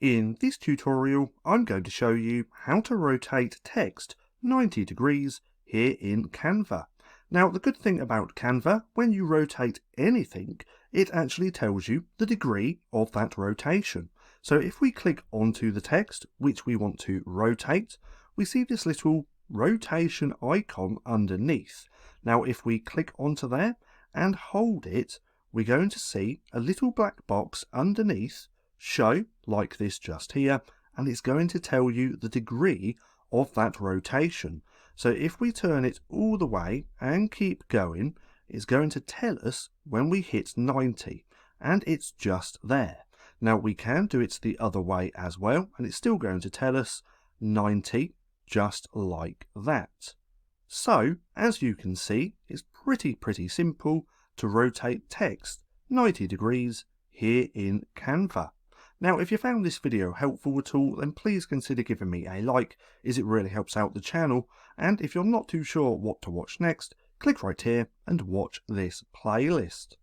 In this tutorial, I'm going to show you how to rotate text 90 degrees here in Canva. Now, the good thing about Canva, when you rotate anything, it actually tells you the degree of that rotation. So if we click onto the text, which we want to rotate, we see this little rotation icon underneath. Now, if we click onto there and hold it, we're going to see a little black box underneath show like this just here, and it's going to tell you the degree of that rotation. So if we turn it all the way and keep going, it's going to tell us when we hit 90, and it's just there. Now we can do it the other way as well, and it's still going to tell us 90 just like that. So as you can see, it's pretty simple to rotate text 90 degrees here in Canva. Now, if you found this video helpful at all, then please consider giving me a like, as it really helps out the channel. And if you're not too sure what to watch next, click right here and watch this playlist.